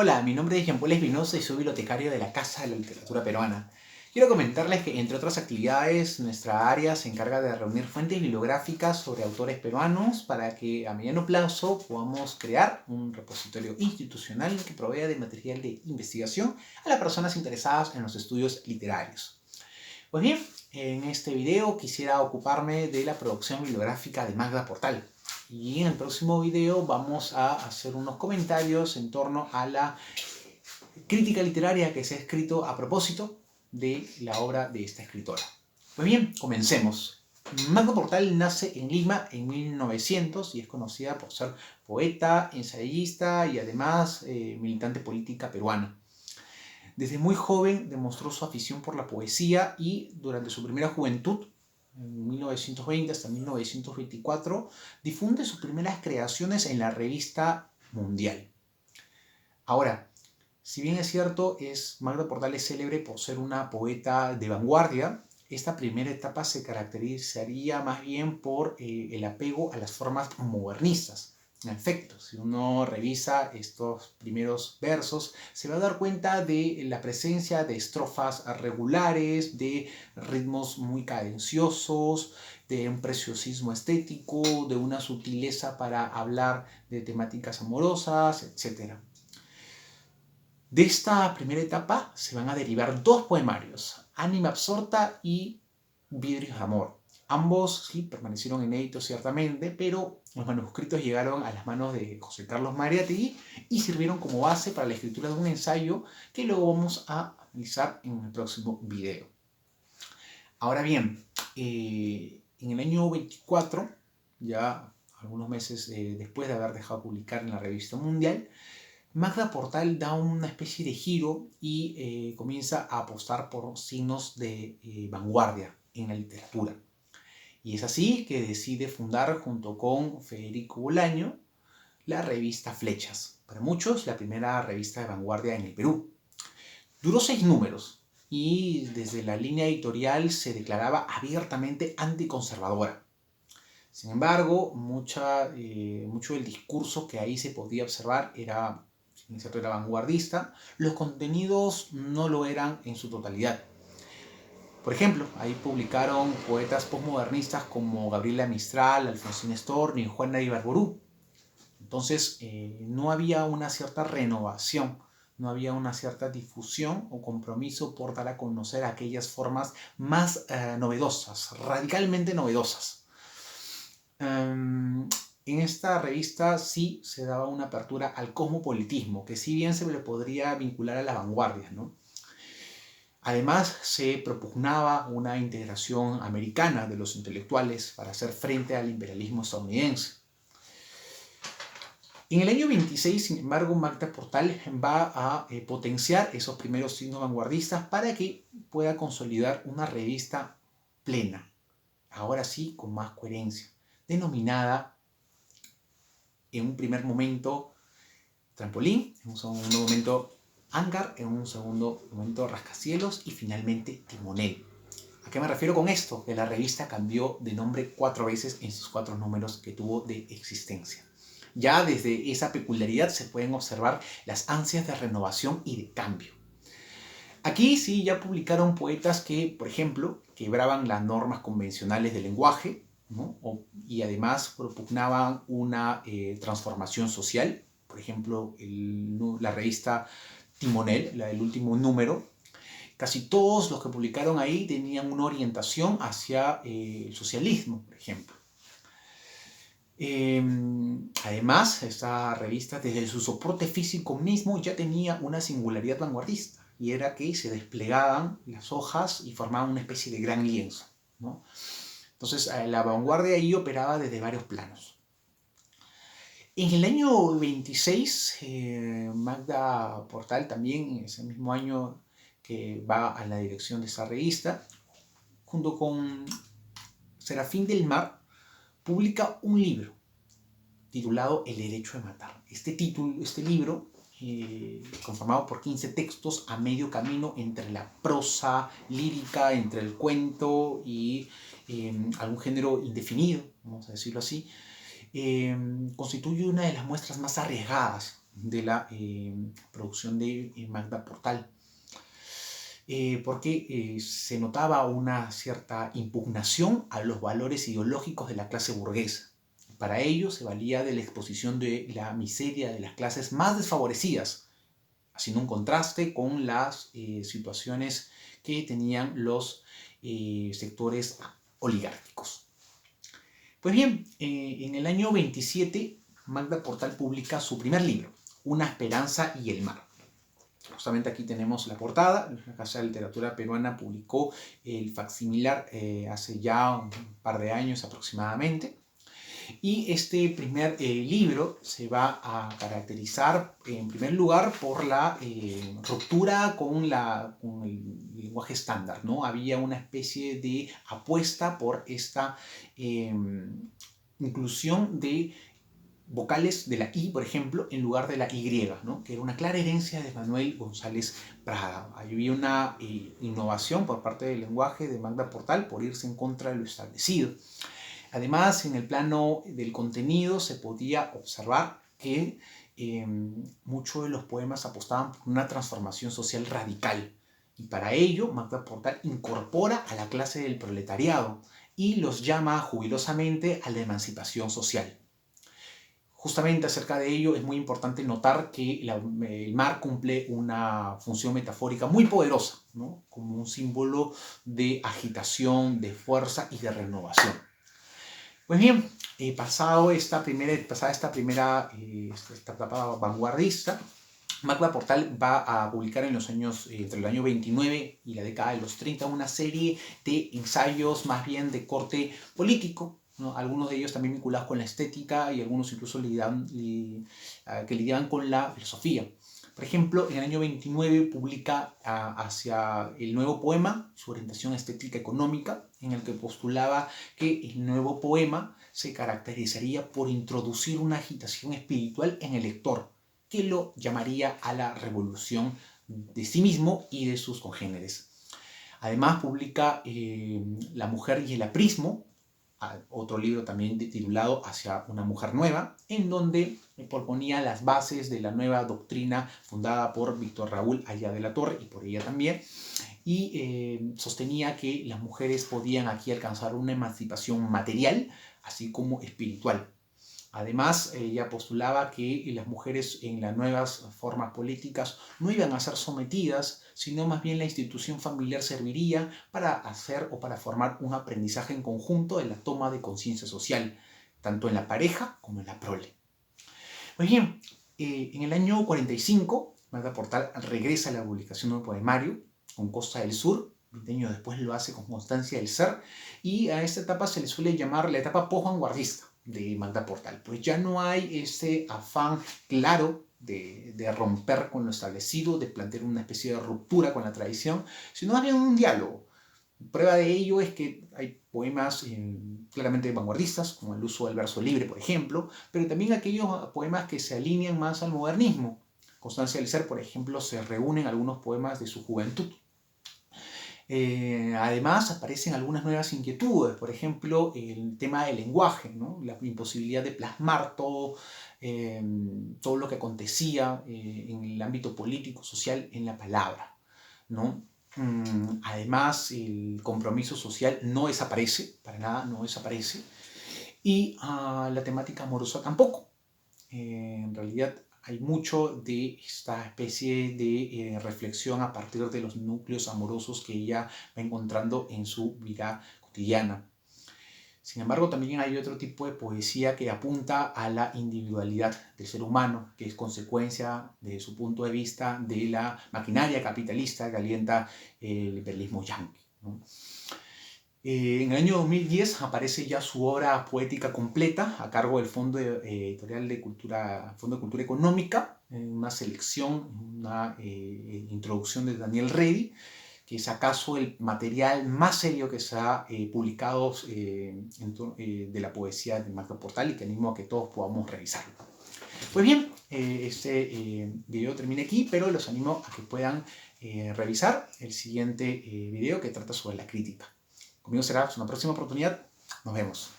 Hola, mi nombre es Jean-Paul Espinosa y soy bibliotecario de la Casa de la Literatura Peruana. Quiero comentarles que, entre otras actividades, nuestra área se encarga de reunir fuentes bibliográficas sobre autores peruanos para que a mediano plazo podamos crear un repositorio institucional que provea de material de investigación a las personas interesadas en los estudios literarios. Pues bien, en este video quisiera ocuparme de la producción bibliográfica de Magda Portal. Y en el próximo video vamos a hacer unos comentarios en torno a la crítica literaria que se ha escrito a propósito de la obra de esta escritora. Pues bien, comencemos. Magda Portal nace en Lima en 1900 y es conocida por ser poeta, ensayista y además militante política peruana. Desde muy joven demostró su afición por la poesía y durante su primera juventud, en 1920 hasta 1924, difunde sus primeras creaciones en la revista Mundial. Ahora, si bien es cierto, Magda Portal es célebre por ser una poeta de vanguardia, esta primera etapa se caracterizaría más bien por el apego a las formas modernistas. En efecto, si uno revisa estos primeros versos, se va a dar cuenta de la presencia de estrofas regulares, de ritmos muy cadenciosos, de un preciosismo estético, de una sutileza para hablar de temáticas amorosas, etc. De esta primera etapa se van a derivar dos poemarios, Ánima absorta y Vidrios de amor. Ambos sí permanecieron inéditos ciertamente, pero los manuscritos llegaron a las manos de José Carlos Mariátegui y sirvieron como base para la escritura de un ensayo que luego vamos a analizar en el próximo video. Ahora bien, en el año 24, ya algunos meses después de haber dejado publicar en la revista Mundial, Magda Portal da una especie de giro y comienza a apostar por signos de vanguardia en la literatura. Y es así que decide fundar junto con Federico Bolaño la revista Flechas, para muchos la primera revista de vanguardia en el Perú. Duró 6 números y desde la línea editorial se declaraba abiertamente anticonservadora. Sin embargo, mucho del discurso que ahí se podía observar era vanguardista, los contenidos no lo eran en su totalidad. Por ejemplo, ahí publicaron poetas postmodernistas como Gabriela Mistral, Alfonsín Storni y Juana Ibarború. Entonces, no había una cierta renovación, no había una cierta difusión o compromiso por dar a conocer aquellas formas más novedosas, radicalmente novedosas. En esta revista sí se daba una apertura al cosmopolitismo, que si bien se le podría vincular a las vanguardias, ¿no? Además, se propugnaba una integración americana de los intelectuales para hacer frente al imperialismo estadounidense. En el año 26, sin embargo, Magda Portal va a potenciar esos primeros signos vanguardistas para que pueda consolidar una revista plena, ahora sí con más coherencia, denominada en un primer momento Trampolín, en un segundo momento Hangar, en un segundo momento Rascacielos y finalmente Timonel. ¿A qué me refiero con esto? Que la revista cambió de nombre 4 veces en sus 4 números que tuvo de existencia. Ya desde esa peculiaridad se pueden observar las ansias de renovación y de cambio. Aquí sí ya publicaron poetas que, por ejemplo, quebraban las normas convencionales del lenguaje, ¿no? Y además propugnaban una transformación social. Por ejemplo, la revista Timonel, el último número, casi todos los que publicaron ahí tenían una orientación hacia el socialismo, por ejemplo. Además, esta revista, desde su soporte físico mismo, ya tenía una singularidad vanguardista, y era que se desplegaban las hojas y formaban una especie de gran lienzo, ¿no? Entonces, la vanguardia ahí operaba desde varios planos. En el año 26, Magda Portal también, en ese mismo año que va a la dirección de esa revista, junto con Serafín del Mar, publica un libro titulado El derecho de matar. Este libro, conformado por 15 textos a medio camino entre la prosa lírica, entre el cuento y algún género indefinido, vamos a decirlo así, constituye una de las muestras más arriesgadas de la producción de Magda Portal. Porque se notaba una cierta impugnación a los valores ideológicos de la clase burguesa. Para ello se valía de la exposición de la miseria de las clases más desfavorecidas, haciendo un contraste con las situaciones que tenían los sectores oligárquicos. Pues bien, en el año 27, Magda Portal publica su primer libro, Una esperanza y el mar. Justamente aquí tenemos la portada. La Casa de Literatura Peruana publicó el facsimilar hace ya un par de años aproximadamente. Y este primer libro se va a caracterizar en primer lugar por la ruptura con el lenguaje estándar, ¿no? Había una especie de apuesta por esta inclusión de vocales de la I, por ejemplo, en lugar de la Y, ¿no? Que era una clara herencia de Manuel González Prada. Había una innovación por parte del lenguaje de Magda Portal por irse en contra de lo establecido. Además, en el plano del contenido se podía observar que muchos de los poemas apostaban por una transformación social radical. Y para ello, Magda Portal incorpora a la clase del proletariado y los llama jubilosamente a la emancipación social. Justamente acerca de ello es muy importante notar que el mar cumple una función metafórica muy poderosa, ¿no? Como un símbolo de agitación, de fuerza y de renovación. Pues bien, pasada esta etapa vanguardista, Magda Portal va a publicar en los años, entre el año 29 y la década de los 30, una serie de ensayos más bien de corte político, ¿no? Algunos de ellos también vinculados con la estética y algunos incluso que lidiaban con la filosofía. Por ejemplo, en el año 29 publica hacia el nuevo poema, su orientación estética económica, en el que postulaba que el nuevo poema se caracterizaría por introducir una agitación espiritual en el lector, que lo llamaría a la revolución de sí mismo y de sus congéneres. Además publica La mujer y el aprismo, otro libro también titulado Hacia una mujer nueva, en donde proponía las bases de la nueva doctrina fundada por Víctor Raúl Aya de la Torre y por ella también, y sostenía que las mujeres podían aquí alcanzar una emancipación material, así como espiritual. Además, ella postulaba que las mujeres en las nuevas formas políticas no iban a ser sometidas, sino más bien la institución familiar serviría para hacer o para formar un aprendizaje en conjunto de la toma de conciencia social, tanto en la pareja como en la prole. Pues bien, en el año 45, Magda Portal regresa a la publicación de un poemario con Costa del Sur. 20 años después lo hace con Constancia del Ser, y a esta etapa se le suele llamar la etapa post-vanguardista de Magda Portal. Pues ya no hay ese afán claro de romper con lo establecido, de plantear una especie de ruptura con la tradición, sino más bien un diálogo. Prueba de ello es que hay poemas claramente vanguardistas, como el uso del verso libre, por ejemplo, pero también aquellos poemas que se alinean más al modernismo. Constancia del Ser, por ejemplo, se reúnen algunos poemas de su juventud. Además, aparecen algunas nuevas inquietudes, por ejemplo, el tema del lenguaje, ¿no? La imposibilidad de plasmar todo lo que acontecía en el ámbito político, social, en la palabra, ¿no? Además, el compromiso social no desaparece, para nada no desaparece, y la temática amorosa tampoco. En realidad hay mucho de esta especie de reflexión a partir de los núcleos amorosos que ella va encontrando en su vida cotidiana. Sin embargo, también hay otro tipo de poesía que apunta a la individualidad del ser humano, que es consecuencia, desde su punto de vista, de la maquinaria capitalista que alienta el imperialismo yanqui, ¿no? En el año 2010 aparece ya su obra poética completa a cargo del Fondo Editorial de Cultura, Fondo de Cultura Económica, una selección, una introducción de Daniel Redi, que es acaso el material más serio que se ha publicado de la poesía de Magda Portal, y que animo a que todos podamos revisarlo. Pues bien, este video termina aquí, pero los animo a que puedan revisar el siguiente video que trata sobre la crítica. Conmigo será una próxima oportunidad. Nos vemos.